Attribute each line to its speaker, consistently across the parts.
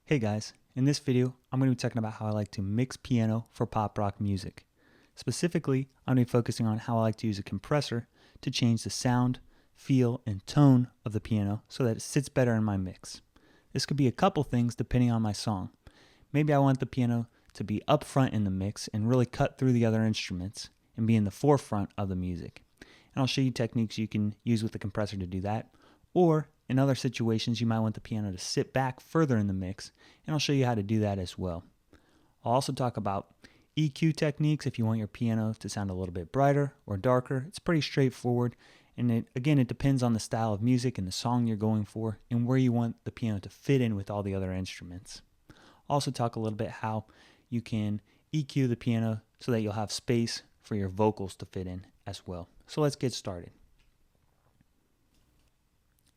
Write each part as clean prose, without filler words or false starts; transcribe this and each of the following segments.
Speaker 1: Hey guys, in this video I'm going to be talking about how I like to mix piano for pop rock music. Specifically, I'm going to be focusing on how I like to use a compressor to change the sound, feel, and tone of the piano so that it sits better in my mix. This could be a couple things depending on my song. Maybe I want the piano to be up front in the mix and really cut through the other instruments and be in the forefront of the music. And I'll show you techniques you can use with the compressor to do that. Or in other situations, you might want the piano to sit back further in the mix, and I'll show you how to do that as well. I'll also talk about EQ techniques if you want your piano to sound a little bit brighter or darker. It's pretty straightforward, and it depends on the style of music and the song you're going for and where you want the piano to fit in with all the other instruments. I'll also talk a little bit how you can EQ the piano so that you'll have space for your vocals to fit in as well. So let's get started.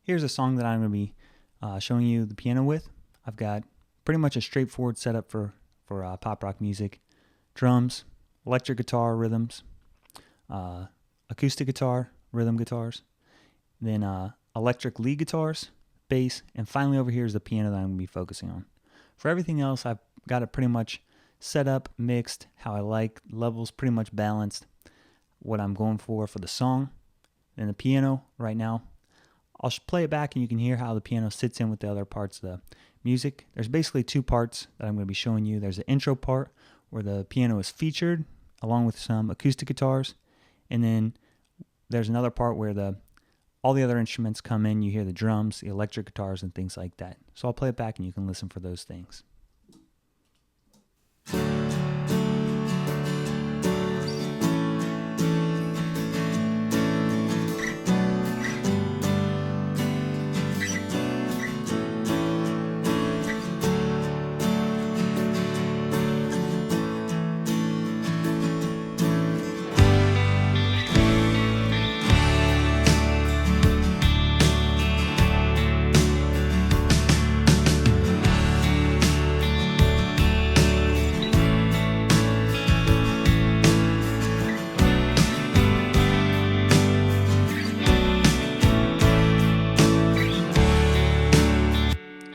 Speaker 1: Here's a song that I'm going to be showing you the piano with. I've got pretty much a straightforward setup for pop rock music. Drums, electric guitar rhythms, acoustic guitar, rhythm guitars, then electric lead guitars, bass, and finally over here is the piano that I'm going to be focusing on. For everything else, I've got it pretty much set up, mixed, how I like, levels pretty much balanced, what I'm going for the song. Then the piano right now, I'll play it back and you can hear how the piano sits in with the other parts of the music. There's basically two parts that I'm going to be showing you. There's the intro part where the piano is featured along with some acoustic guitars. And then there's another part where all the other instruments come in. You hear the drums, the electric guitars, and things like that. So I'll play it back and you can listen for those things.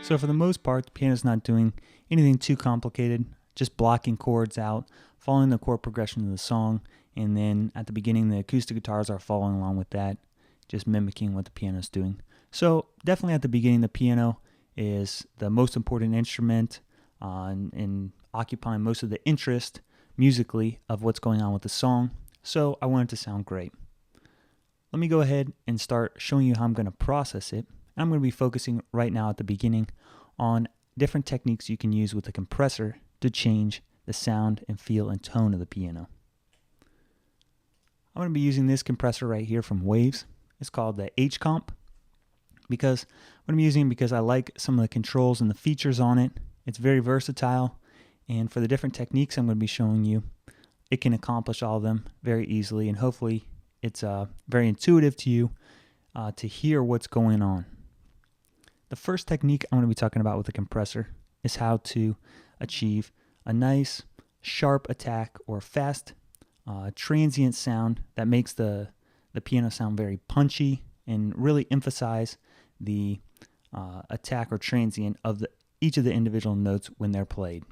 Speaker 1: So for the most part, the piano's not doing anything too complicated, just blocking chords out, following the chord progression of the song, and then at the beginning the acoustic guitars are following along with that, just mimicking what the piano's doing. So definitely at the beginning the piano is the most important instrument and occupying most of the interest musically of what's going on with the song, so I want it to sound great. Let me go ahead and start showing you how I'm going to process it. I'm going to be focusing right now at the beginning on different techniques you can use with a compressor to change the sound and feel and tone of the piano. I'm going to be using this compressor right here from Waves. It's called the H-Comp because I'm using it because I like some of the controls and the features on it. It's very versatile, and for the different techniques I'm going to be showing you, it can accomplish all of them very easily, and hopefully it's very intuitive to you to hear what's going on. The first technique I'm going to be talking about with the compressor is how to achieve a nice sharp attack or fast transient sound that makes the piano sound very punchy and really emphasize the attack or transient of each of the individual notes when they're played.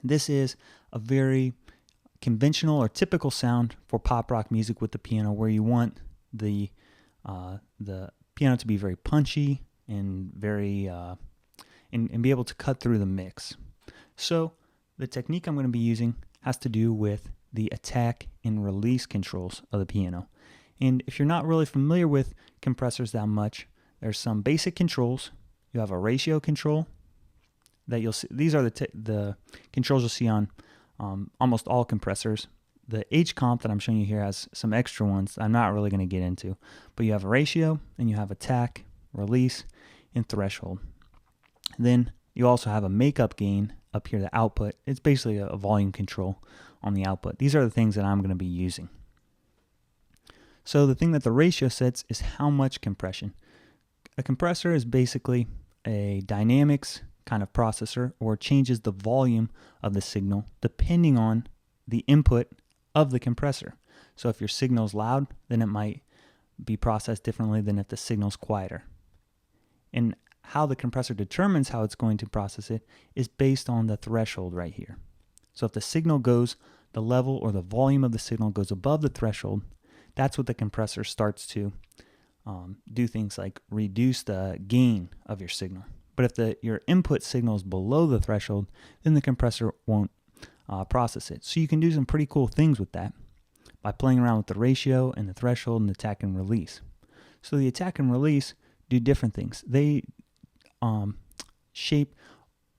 Speaker 1: This is a very conventional or typical sound for pop rock music with the piano, where you want the piano to be very punchy and very and be able to cut through the mix. So the technique I'm going to be using has to do with the attack and release controls of the piano. And if you're not really familiar with compressors that much, there's some basic controls. You have a ratio control that you'll see. These are the controls you'll see on almost all compressors. The H-Comp that I'm showing you here has some extra ones I'm not really going to get into. But you have a ratio, and you have attack, release, and threshold. Then you also have a makeup gain up here, the output. It's basically a volume control on the output. These are the things that I'm going to be using. So the thing that the ratio sets is how much compression. A compressor is basically a dynamics kind of processor, or changes the volume of the signal depending on the input of the compressor. So if your signal's loud, then it might be processed differently than if the signal's quieter. And how the compressor determines how it's going to process it is based on the threshold right here. So if the signal goes, the level or the volume of the signal goes above the threshold, that's what the compressor starts to do things like reduce the gain of your signal. But if your input signal is below the threshold, then the compressor won't process it. So you can do some pretty cool things with that by playing around with the ratio and the threshold and the attack and release. So the attack and release do different things. They shape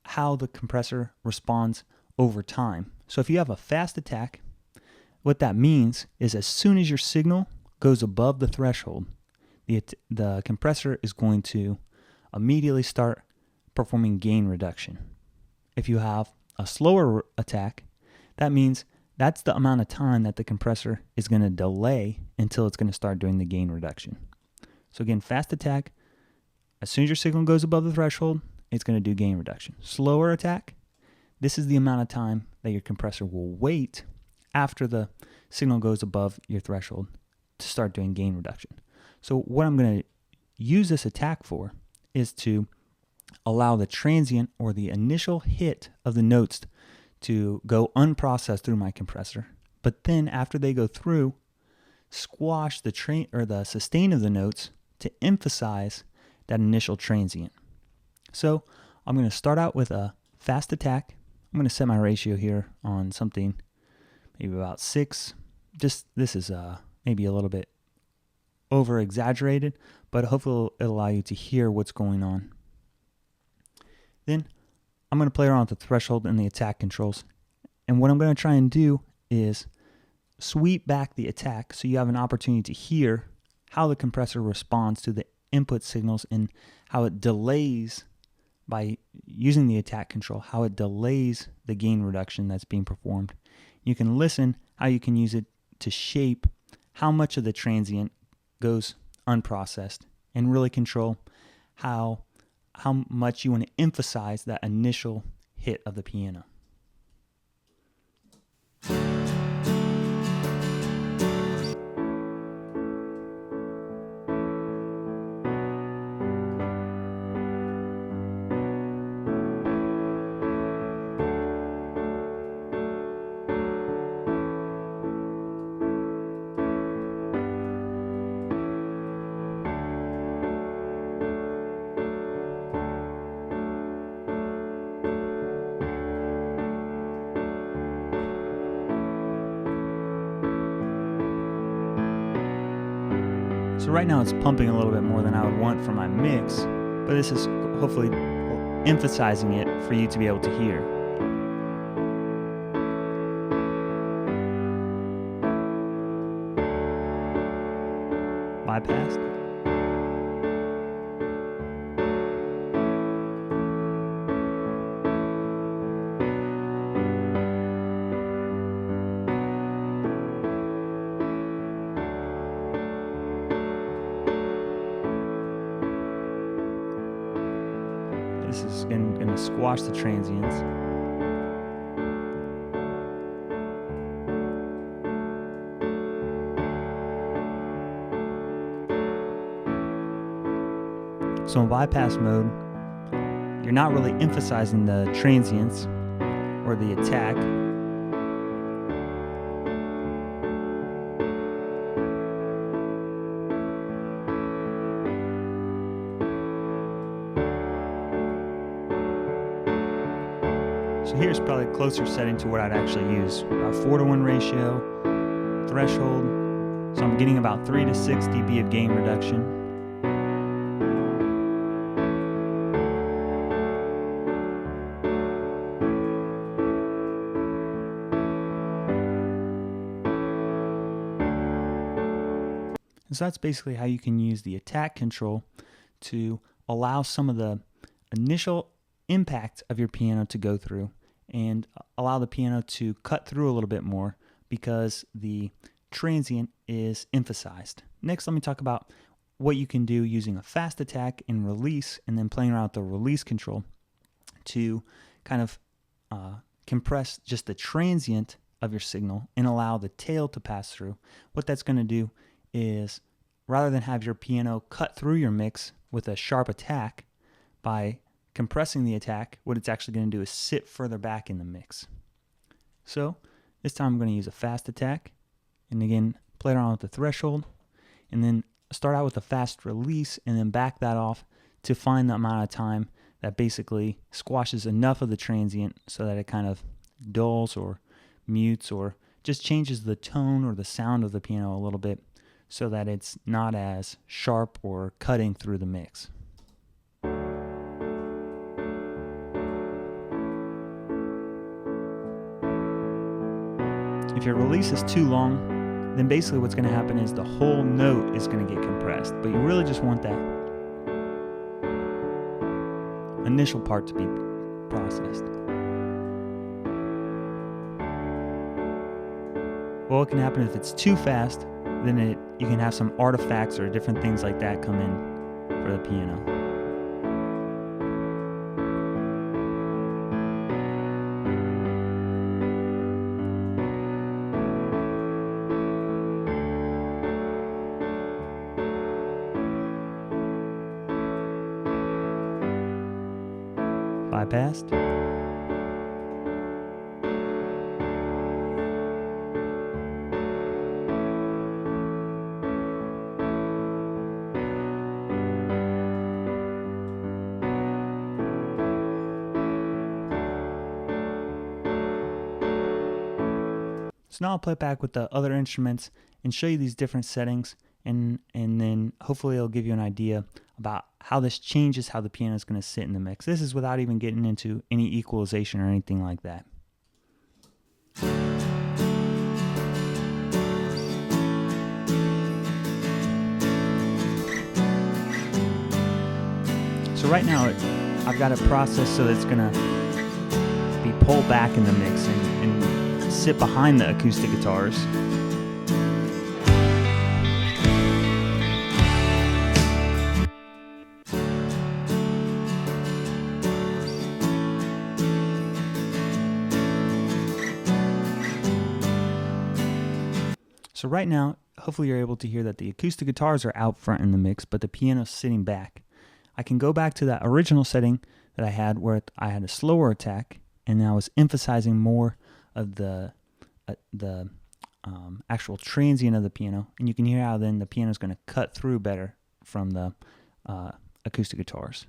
Speaker 1: how the compressor responds over time. So if you have a fast attack, what that means is as soon as your signal goes above the threshold, the compressor is going to immediately start performing gain reduction. If you have a slower attack, that means that's the amount of time that the compressor is going to delay until it's going to start doing the gain reduction. So again, fast attack, as soon as your signal goes above the threshold, it's going to do gain reduction. Slower attack, this is the amount of time that your compressor will wait after the signal goes above your threshold to start doing gain reduction. So what I'm going to use this attack for is to allow the transient or the initial hit of the notes to go unprocessed through my compressor, but then after they go through, squash the sustain of the notes to emphasize that initial transient. So I'm going to start out with a fast attack. I'm going to set my ratio here on something maybe about 6. This is maybe a little bit over exaggerated, but hopefully it'll allow you to hear what's going on. Then I'm going to play around with the threshold and the attack controls. And what I'm going to try and do is sweep back the attack so you have an opportunity to hear how the compressor responds to the input signals and how it delays, by using the attack control, how it delays the gain reduction that's being performed. You can listen how you can use it to shape how much of the transient goes unprocessed and really control how much you want to emphasize that initial hit of the piano. So right now it's pumping a little bit more than I would want for my mix, but this is hopefully emphasizing it for you to be able to hear. Bypassed. This is going to squash the transients. So in bypass mode, you're not really emphasizing the transients or the attack. So here's probably a closer setting to what I'd actually use. About 4-to-1 ratio, threshold. So I'm getting about 3 to 6 dB of gain reduction. And so that's basically how you can use the attack control to allow some of the initial impact of your piano to go through and allow the piano to cut through a little bit more because the transient is emphasized. Next, let me talk about what you can do using a fast attack and release, and then playing around with the release control to kind of compress just the transient of your signal and allow the tail to pass through. What that's going to do is, rather than have your piano cut through your mix with a sharp attack, by compressing the attack, what it's actually going to do is sit further back in the mix. So this time I'm going to use a fast attack, and again, play around with the threshold, and then start out with a fast release, and then back that off to find the amount of time that basically squashes enough of the transient so that it kind of dulls or mutes or just changes the tone or the sound of the piano a little bit so that it's not as sharp or cutting through the mix. If your release is too long, then basically what's going to happen is the whole note is going to get compressed, but you really just want that initial part to be processed. Well, what can happen if it's too fast, then you can have some artifacts or different things like that come in for the piano. Bypassed. So now I'll play back with the other instruments and show you these different settings, and then hopefully it'll give you an idea about how this changes how the piano is going to sit in the mix. This is without even getting into any equalization or anything like that. So right now I've got it processed so that it's going to be pulled back in the mix and sit behind the acoustic guitars. So right now, hopefully you're able to hear that the acoustic guitars are out front in the mix, but the piano's sitting back. I can go back to that original setting that I had where I had a slower attack, and I was emphasizing more of the actual transient of the piano, and you can hear how then the piano is going to cut through better from the acoustic guitars.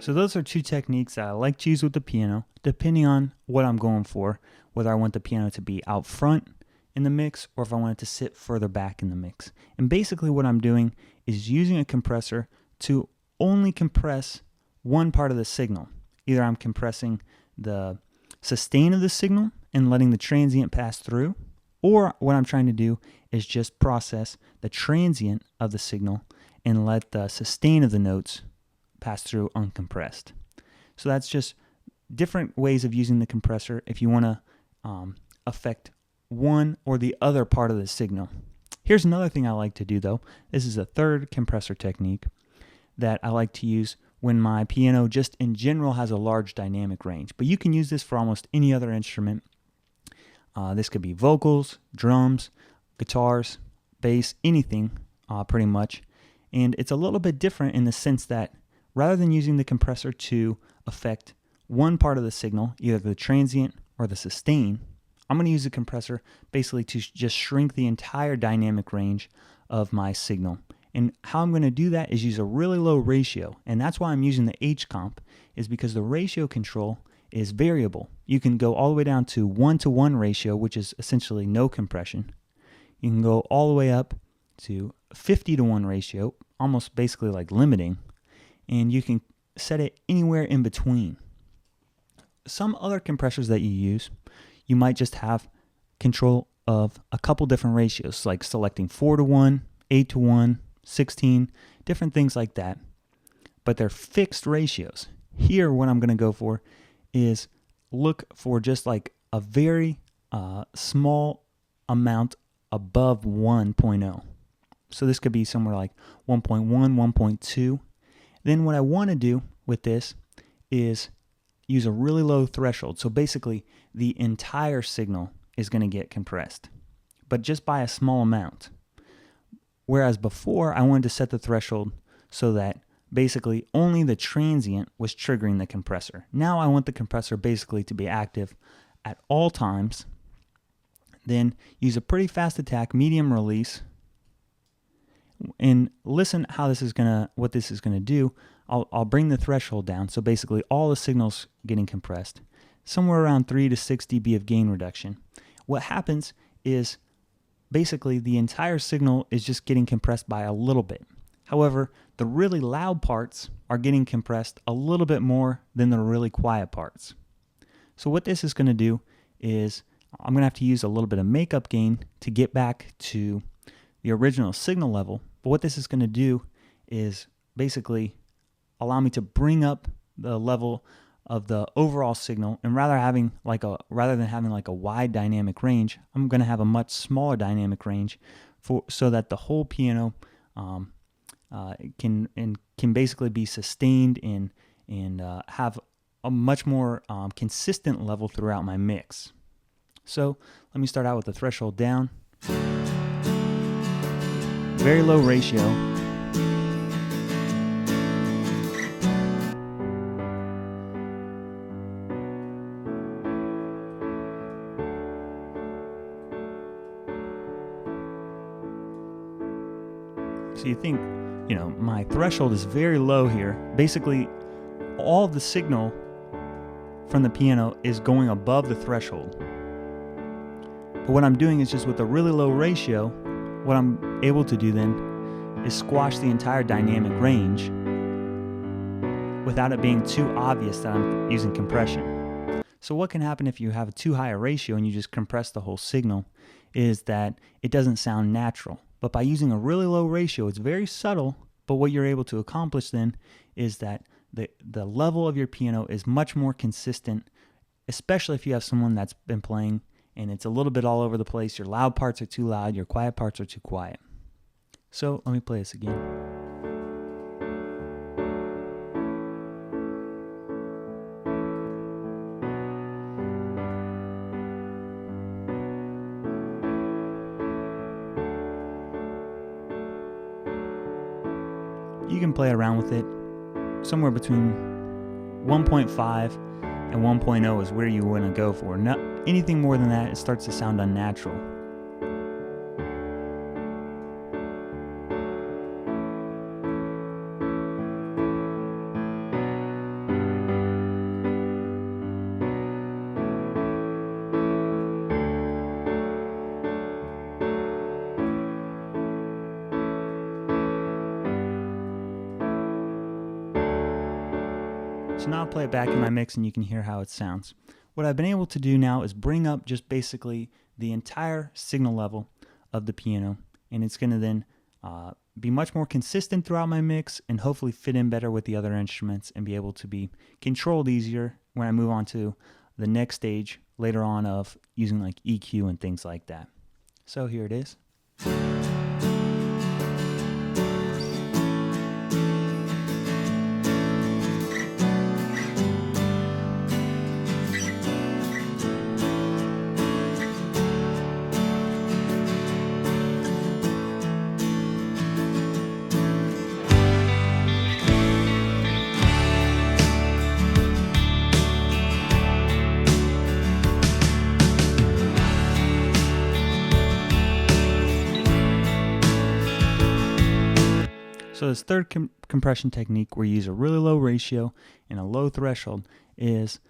Speaker 1: So those are two techniques that I like to use with the piano, depending on what I'm going for, whether I want the piano to be out front in the mix or if I want it to sit further back in the mix. And basically what I'm doing is using a compressor to only compress one part of the signal. Either I'm compressing the sustain of the signal and letting the transient pass through, or what I'm trying to do is just process the transient of the signal and let the sustain of the notes pass through uncompressed. So that's just different ways of using the compressor if you want to affect one or the other part of the signal. Here's another thing I like to do though. This is a third compressor technique that I like to use when my piano just in general has a large dynamic range. But you can use this for almost any other instrument. This could be vocals, drums, guitars, bass, anything pretty much. And it's a little bit different in the sense that rather than using the compressor to affect one part of the signal, either the transient or the sustain, I'm going to use the compressor basically to just shrink the entire dynamic range of my signal. And how I'm going to do that is use a really low ratio. And that's why I'm using the H comp, is because the ratio control is variable. You can go all the way down to 1-to-1 ratio, which is essentially no compression. You can go all the way up to 50-to-1 ratio, almost basically like limiting. And you can set it anywhere in between. Some other compressors that you use, you might just have control of a couple different ratios, like selecting 4-to-1, 8-to-1, 16, different things like that. But they're fixed ratios. Here, what I'm going to go for is look for just like a very small amount above 1.0. So this could be somewhere like 1.1, 1.2. Then what I want to do with this is use a really low threshold. So basically, the entire signal is going to get compressed, but just by a small amount. Whereas before, I wanted to set the threshold so that basically only the transient was triggering the compressor. Now I want the compressor basically to be active at all times. Then use a pretty fast attack, medium release, and listen how this is what this is gonna do. I'll bring the threshold down, so basically all the signals getting compressed, somewhere around 3 to 6 dB of gain reduction. What happens is basically the entire signal is just getting compressed by a little bit. However, the really loud parts are getting compressed a little bit more than the really quiet parts. So what this is going to do is I'm going to have to use a little bit of makeup gain to get back to the original signal level. But what this is going to do is basically allow me to bring up the level of the overall signal, and rather than having like a wide dynamic range, I'm going to have a much smaller dynamic range so that the whole piano can basically be sustained and have a much more consistent level throughout my mix. So let me start out with the threshold down, very low ratio. So you think, my threshold is very low here. Basically, all the signal from the piano is going above the threshold. But what I'm doing is just with a really low ratio, what I'm able to do then is squash the entire dynamic range without it being too obvious that I'm using compression. So what can happen if you have a too high a ratio and you just compress the whole signal is that it doesn't sound natural. But by using a really low ratio, it's very subtle, but what you're able to accomplish then is that the level of your piano is much more consistent, especially if you have someone that's been playing and it's a little bit all over the place. Your loud parts are too loud, your quiet parts are too quiet. So let me play this again. You can play around with it. Somewhere between 1.5 and 1.0 is where you want to go for. Not anything more than that, it starts to sound unnatural. So now I'll play it back in my mix and you can hear how it sounds. What I've been able to do now is bring up just basically the entire signal level of the piano, and it's going to then be much more consistent throughout my mix and hopefully fit in better with the other instruments and be able to be controlled easier when I move on to the next stage later on of using like EQ and things like that. So here it is. So this third compression technique where you use a really low ratio and a low threshold is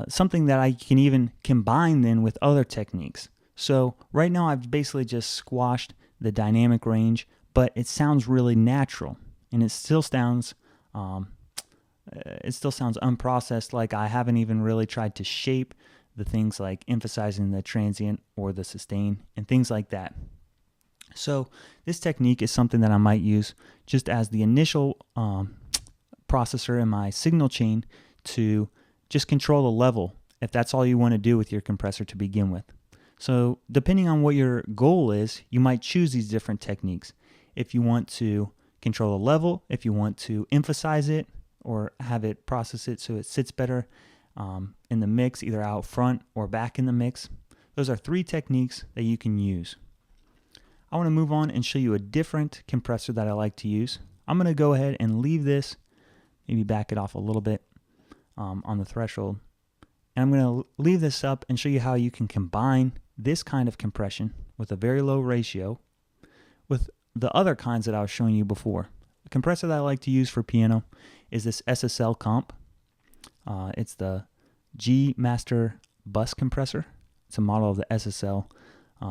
Speaker 1: something that I can even combine then with other techniques. So right now I've basically just squashed the dynamic range, but it sounds really natural and it still sounds unprocessed, like I haven't even really tried to shape the things like emphasizing the transient or the sustain and things like that. So this technique is something that I might use just as the initial processor in my signal chain to just control the level, if that's all you want to do with your compressor to begin with. So depending on what your goal is, you might choose these different techniques. If you want to control the level, if you want to emphasize it or have it process it so it sits better in the mix, either out front or back in the mix. Those are 3 techniques that you can use. I want to move on and show you a different compressor that I like to use. I'm going to go ahead and leave this, maybe back it off a little bit on the threshold. And I'm going to leave this up and show you how you can combine this kind of compression with a very low ratio with the other kinds that I was showing you before. The compressor that I like to use for piano is this SSL comp. It's the G Master bus compressor. It's a model of the SSL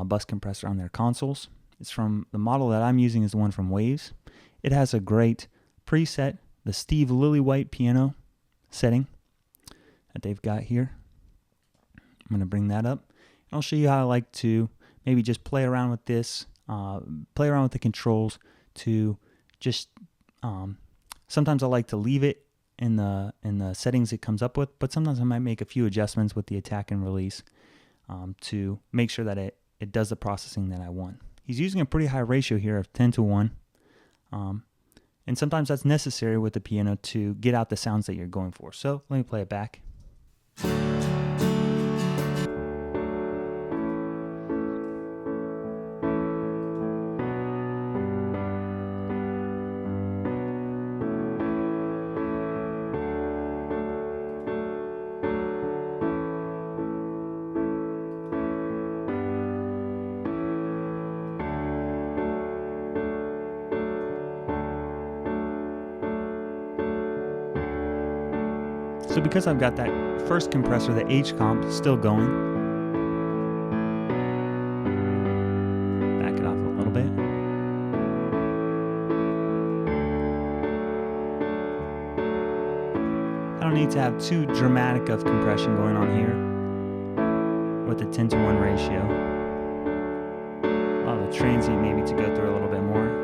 Speaker 1: bus compressor on their consoles. It's from the model that I'm using is the one from Waves. It has a great preset, the Steve Lillywhite piano setting that they've got here. I'm going to bring that up. And I'll show you how I like to maybe just play around with this, play around with the controls to just, sometimes I like to leave it in the settings it comes up with, but sometimes I might make a few adjustments with the attack and release to make sure that it does the processing that I want. He's using a pretty high ratio here of 10:1. And sometimes that's necessary with the piano to get out the sounds that you're going for. So let me play it back. So because I've got that first compressor, the H comp, still going, back it off a little bit. I don't need to have too dramatic of compression going on here with the 10:1 ratio. Allow the transient maybe to go through a little bit more.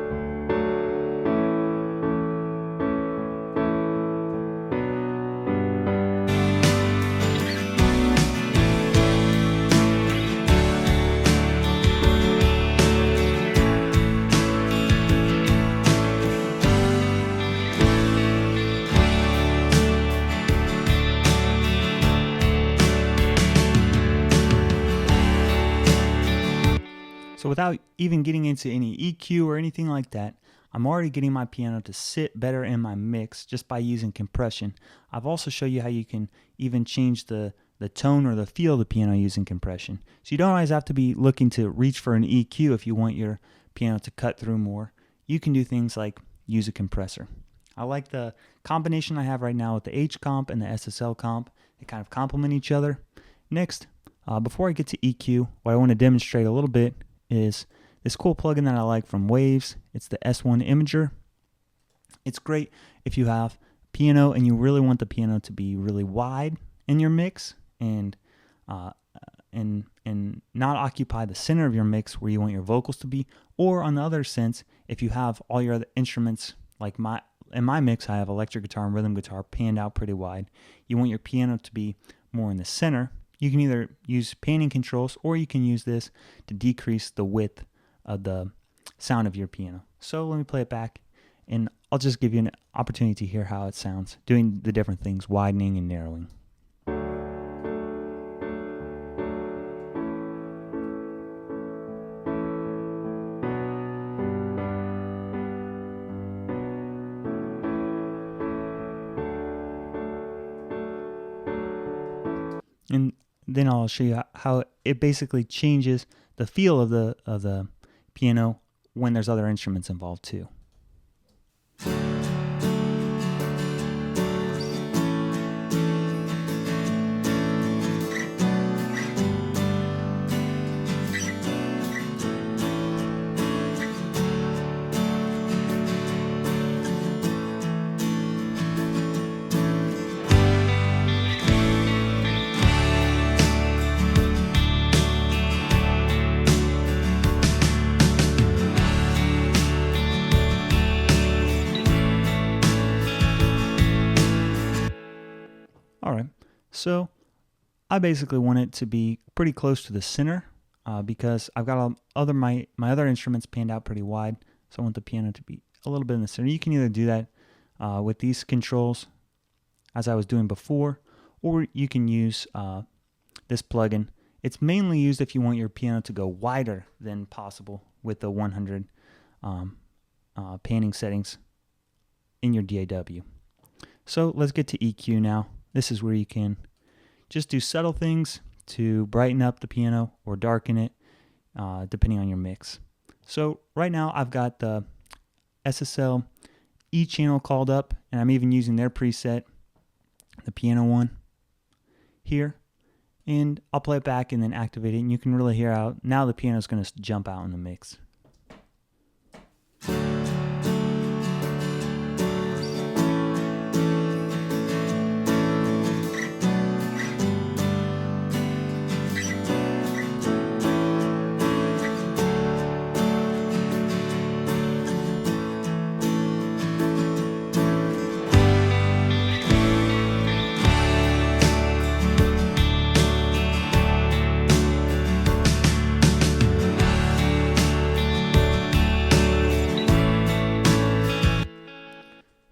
Speaker 1: So without even getting into any EQ or anything like that, I'm already getting my piano to sit better in my mix just by using compression. I've also shown you how you can even change the tone or the feel of the piano using compression. So you don't always have to be looking to reach for an EQ if you want your piano to cut through more. You can do things like use a compressor. I like the combination I have right now with the H comp and the SSL comp. They kind of complement each other. Next, before I get to EQ, what I want to demonstrate a little bit is this cool plugin that I like from Waves. It's the S1 Imager. It's great if you have piano and you really want the piano to be really wide in your mix and not occupy the center of your mix where you want your vocals to be. Or on the other sense, if you have all your other instruments, like in my mix, I have electric guitar and rhythm guitar panned out pretty wide. You want your piano to be more in the center. You can either use panning controls or you can use this to decrease the width of the sound of your piano. So let me play it back and I'll just give you an opportunity to hear how it sounds, doing the different things, widening and narrowing. And then I'll show you how it basically changes the feel of the piano when there's other instruments involved too. Alright, so I basically want it to be pretty close to the center because I've got my other instruments panned out pretty wide, so I want the piano to be a little bit in the center. You can either do that with these controls as I was doing before, or you can use this plugin. It's mainly used if you want your piano to go wider than possible with the 100 panning settings in your DAW. So let's get to EQ now. This is where you can just do subtle things to brighten up the piano or darken it, depending on your mix. So right now I've got the SSL E channel called up, and I'm even using their preset, the piano one here. And I'll play it back and then activate it, and you can really hear how now the piano is going to jump out in the mix.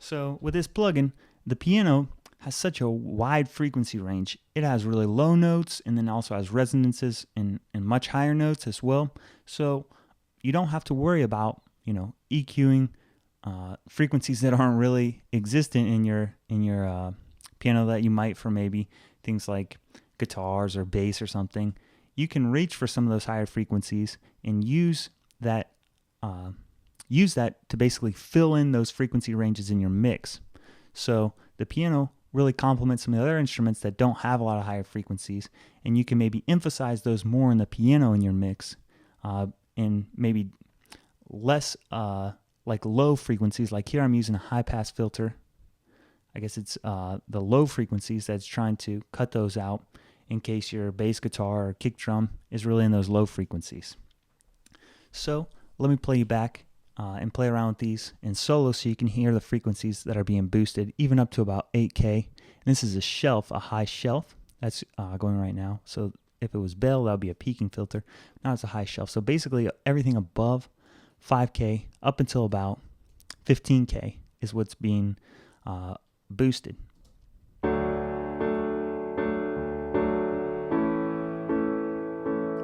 Speaker 1: So with this plugin, the piano has such a wide frequency range. It has really low notes and then also has resonances and much higher notes as well. So you don't have to worry about, EQing frequencies that aren't really existent in your piano that you might for maybe things like guitars or bass or something. You can reach for some of those higher frequencies and use that to basically fill in those frequency ranges in your mix. So the piano really complements some of the other instruments that don't have a lot of higher frequencies, and you can maybe emphasize those more in the piano in your mix, and maybe less like low frequencies. Like here I'm using a high pass filter. I guess it's the low frequencies that's trying to cut those out in case your bass guitar or kick drum is really in those low frequencies. So let me play you back and play around with these in solo so you can hear the frequencies that are being boosted, even up to about 8K. And this is a high shelf that's going right now. So if it was bell, that would be a peaking filter. Now it's a high shelf. So basically everything above 5K up until about 15K is what's being boosted.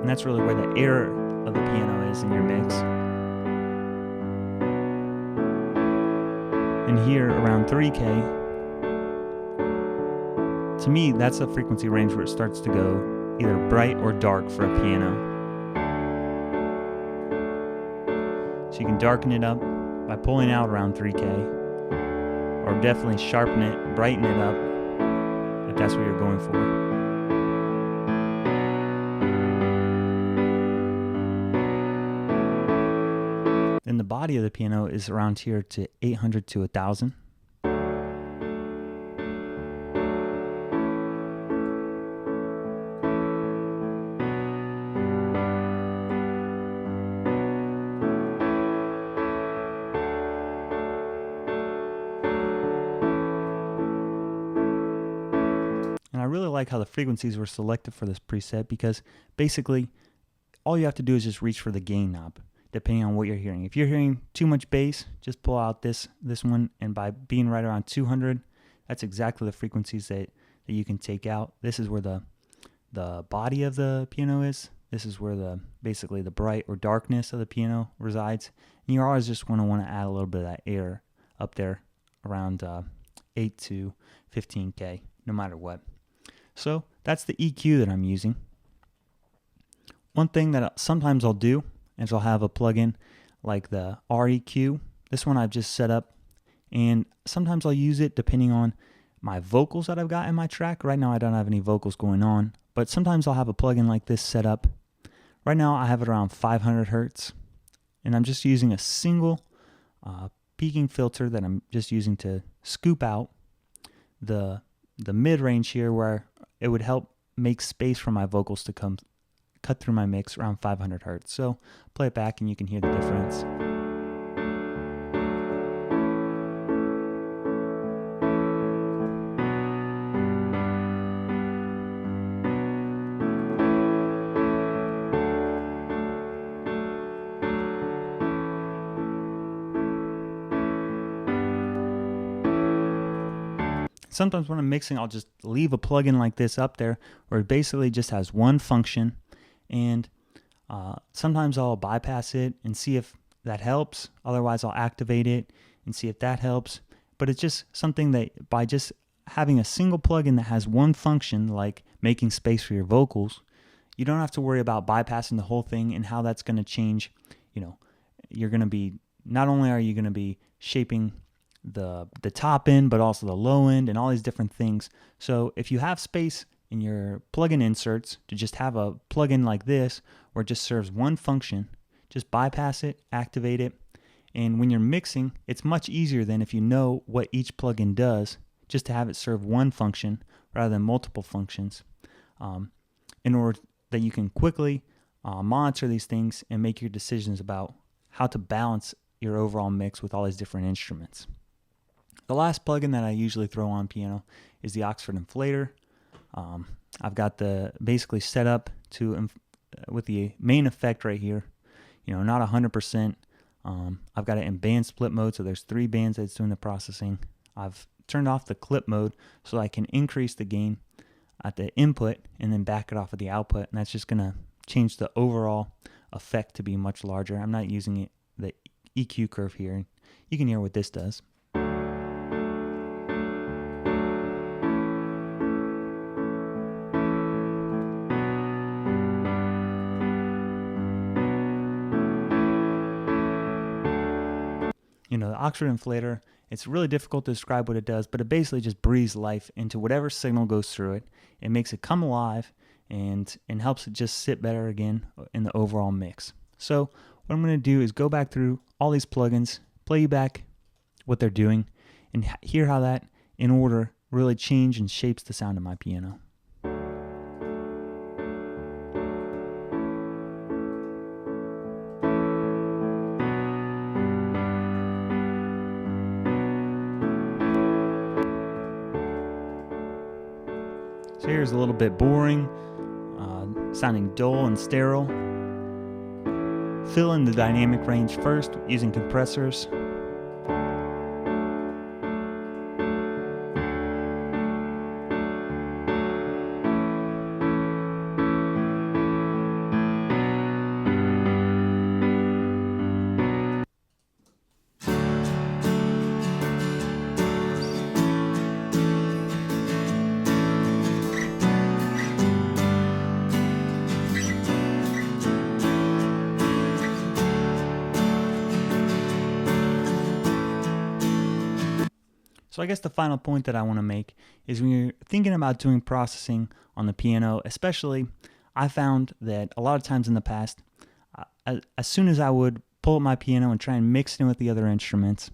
Speaker 1: And that's really where the air of the piano is in your mix. And here around 3K, to me that's a frequency range where it starts to go either bright or dark for a piano. So you can darken it up by pulling out around 3K, or definitely sharpen it, brighten it up if that's what you're going for. Then the body of the piano is around here to 800 to 1000. And I really like how the frequencies were selected for this preset, because basically all you have to do is just reach for the gain knob, depending on what you're hearing. If you're hearing too much bass, just pull out this one, and by being right around 200, that's exactly the frequencies that you can take out. This is where the body of the piano is. This is where basically the bright or darkness of the piano resides. And you always just want to add a little bit of that air up there around 8 to 15K, no matter what. So that's the EQ that I'm using. One thing that sometimes I'll do is I'll have a plugin like the REQ. This one I've just set up, and sometimes I'll use it depending on my vocals that I've got in my track. Right now I don't have any vocals going on, but sometimes I'll have a plugin like this set up. Right now I have it around 500 Hertz, and I'm just using a single peaking filter that I'm just using to scoop out the mid-range here, where it would help make space for my vocals to cut through my mix around 500 Hertz. So play it back and you can hear the difference. Sometimes when I'm mixing, I'll just leave a plugin like this up there where it basically just has one function, and sometimes I'll bypass it and see if that helps. Otherwise, I'll activate it and see if that helps. But it's just something that by just having a single plugin that has one function, like making space for your vocals, you don't have to worry about bypassing the whole thing and how that's going to change. You're going to be, not only are you going to be shaping the top end, but also the low end and all these different things. So if you have space in your plugin inserts to just have a plugin like this where it just serves one function, just bypass it, activate it, and when you're mixing, it's much easier than if you know what each plugin does, just to have it serve one function rather than multiple functions, in order that you can quickly monitor these things and make your decisions about how to balance your overall mix with all these different instruments. The last plugin that I usually throw on piano is the Oxford Inflator. I've got the basically set up to with the main effect right here. Not 100%. I've got it in band split mode, so there's 3 bands that's doing the processing. I've turned off the clip mode so I can increase the gain at the input and then back it off at the output, and that's just going to change the overall effect to be much larger. I'm not using the EQ curve here. You can hear what this does. The Oxford Inflator, it's really difficult to describe what it does, but it basically just breathes life into whatever signal goes through it. It makes it come alive and helps it just sit better again in the overall mix. So what I'm going to do is go back through all these plugins, play you back what they're doing, and hear how that, in order, really change and shapes the sound of my piano. So here's a little bit boring, sounding dull and sterile. Fill in the dynamic range first using compressors. So I guess the final point that I want to make is when you're thinking about doing processing on the piano, especially, I found that a lot of times in the past, as soon as I would pull up my piano and try and mix it in with the other instruments,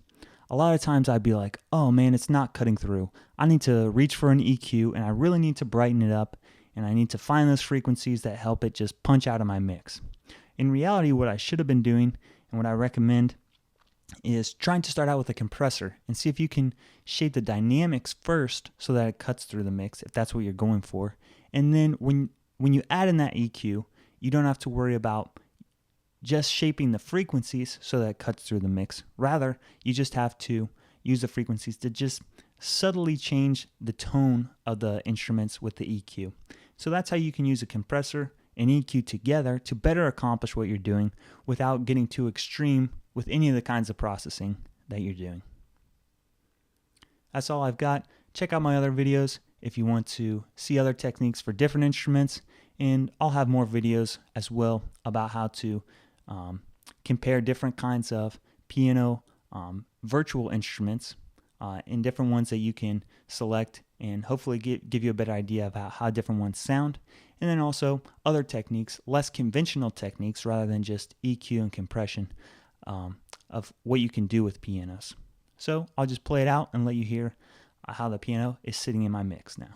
Speaker 1: a lot of times I'd be like, oh man, it's not cutting through. I need to reach for an EQ and I really need to brighten it up, and I need to find those frequencies that help it just punch out of my mix. In reality, what I should have been doing and what I recommend is trying to start out with a compressor and see if you can shape the dynamics first so that it cuts through the mix, if that's what you're going for. And then when you add in that EQ, you don't have to worry about just shaping the frequencies so that it cuts through the mix. Rather, you just have to use the frequencies to just subtly change the tone of the instruments with the EQ. So that's how you can use a compressor and EQ together to better accomplish what you're doing without getting too extreme with any of the kinds of processing that you're doing. That's all I've got. Check out my other videos if you want to see other techniques for different instruments, and I'll have more videos as well about how to compare different kinds of piano virtual instruments and different ones that you can select, and hopefully give you a better idea about how different ones sound, and then also other techniques, less conventional techniques rather than just EQ and compression, of what you can do with pianos. So I'll just play it out and let you hear how the piano is sitting in my mix now.